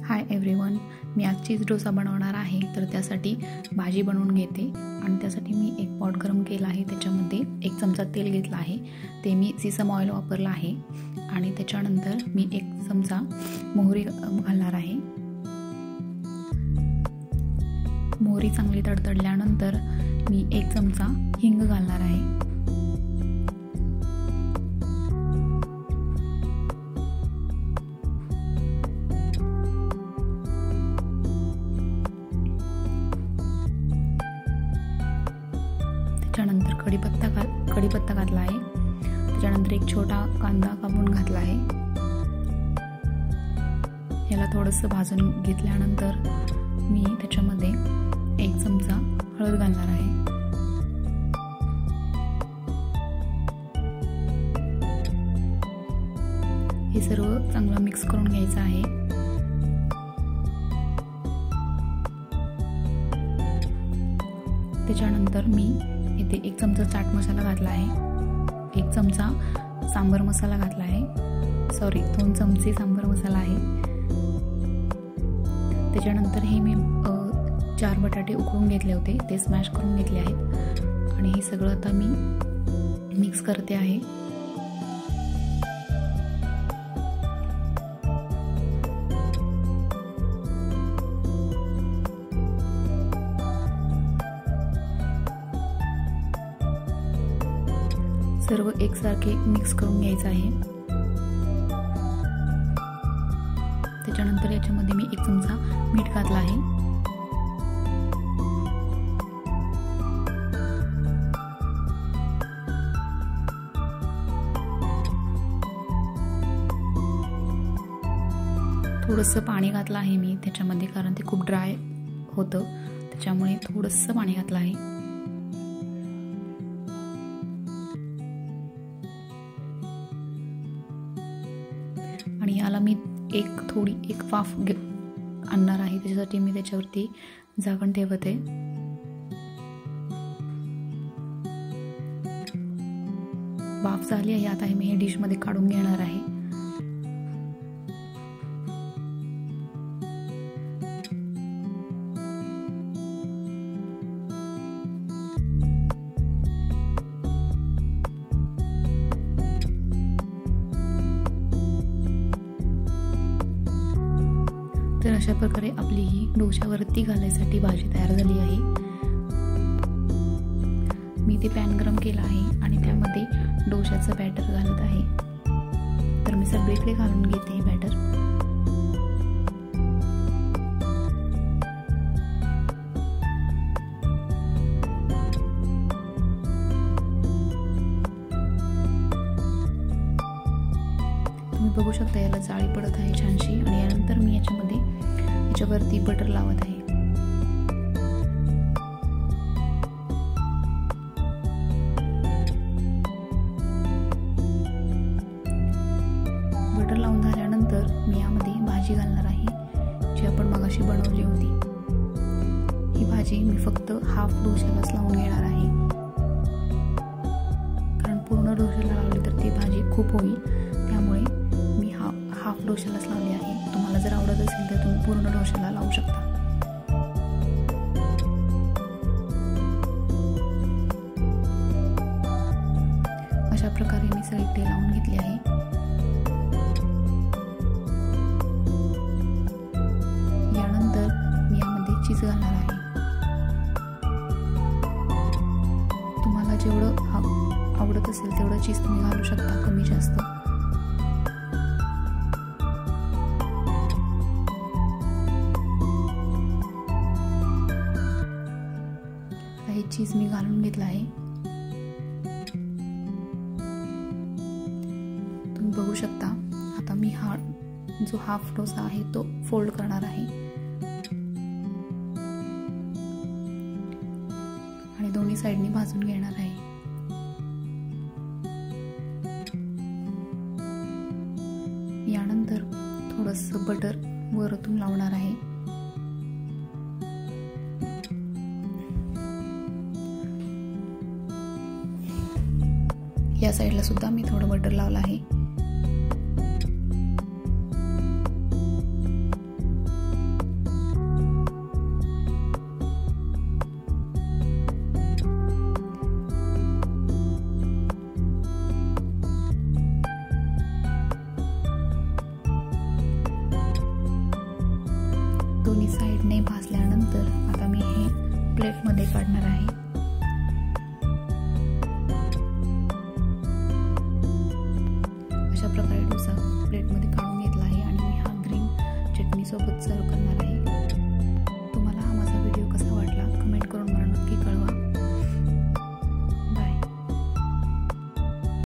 Hi everyone, मी आज चीज डोसा बनवणार आहे. तर त्यासाठी भाजी बनवून घेते आणि त्यासाठी मी एक पॉट गरम केला आहे. त्याच्यामध्ये 1 चमचा तेल घेतला आहे. ते मी सीसम ऑइल वापरला आहे आणि त्याच्यानंतर मी 1 चमचा मोहरी घालणार आहे. मोहरी चांगली तडतडल्यानंतर मी 1 चमचा हिंग घालणार आहे. त्याच्यानंतर कढीपत्ता घातला आहे. त्याच्यानंतर 1 छोटा कांदा कापून घातला आहे. याला थोडंसं भाजून घेतल्यानंतर मी त्याच्यामध्ये 1 चमचा हळद घालणार आहे. हे सर्व चांगलं मिक्स करून घ्यायचं आहे. त्याच्यानंतर मी इथे 1 चमचा चाट मसाला घातला आहे. 1 चमचा सांबर मसाला घातला आहे. 2 चमचे सांबर मसाला आहे. त्याच्यानंतर हे मी 4 बटाटे उकळून घेतले होते, ते स्मॅश करून घेतले आहेत आणि हे सगळं आता मी मिक्स करते आहे. सर्व एकसारखे मिक्स करून घ्यायचं आहे. त्याच्यानंतर याच्यामध्ये मी 1 चमचा मीठ घातला आहे. थोडंसं पाणी घातलं आहे मी त्याच्यामध्ये, कारण ते खूप ड्राय होतं, त्याच्यामुळे थोडंसं पाणी घातलं आहे. आणि याला मी एक वाफ आणणार आहे. त्याच्यासाठी मी त्याच्यावरती झाकण ठेवते. वाफ झाली आहे. आता मी हे डिशमध्ये काढून घेणार आहे. तर अशा प्रकारे आपली ही डोश्यावरती घालायसाठी भाजी तयार झाली आहे. मी ते पॅन गरम केला आहे आणि त्यामध्ये डोश्याचं बॅटर घालत आहे. तर मी सगळीकडे घालून घेते हे बॅटर. तुम्ही बघू शकता याला जाळी पडत आहे छानशी. आणि यानंतर मी याच्यावरती बटर लावत आहे. बटर लावून झाल्यानंतर मी यामध्ये भाजी घालणार आहे, जी आपण मगाशी बनवली होती. ही भाजी मी फक्त हाफ डोश्यालाच लावून घेणार आहे, कारण पूर्ण डोश्याला लावली तर ती भाजी खूप होईल. त्यामुळे मी हाफ डोश्यालाच लावली आहे. तुम्हाला जर आवडत असेल तर तुम्ही पूर्ण डोश्याला लावू शकता. अशा प्रकारे मी सगळीकडे लावून घेतली आहे. यानंतर मी यामध्ये चीज घालणार आहे. तुम्हाला जेवढं आवडत असेल तेवढं चीज तुम्ही घालू शकता, कमी जास्त. चीज मी घालून घेतला आहे. तुम्ही बघू शकता. आता मी जो हाफ डोसा आहे तो फोल्ड करणार आहे आणि दोन्ही साइडनी भाजून घेणार आहे. यानंतर थोडंसं बटर वरतून लावणार आहे. या साईडला सुद्धा मी थोडं बटर लावलं आहे. त्यानंतर आता मी हे प्लेटमध्ये काढणार आहे। अशा प्रकारे डोसा प्लेटमध्ये काढून घेतला आहे आणि मी हा ग्रीन चटणीसोबत सर्व करणार आहे।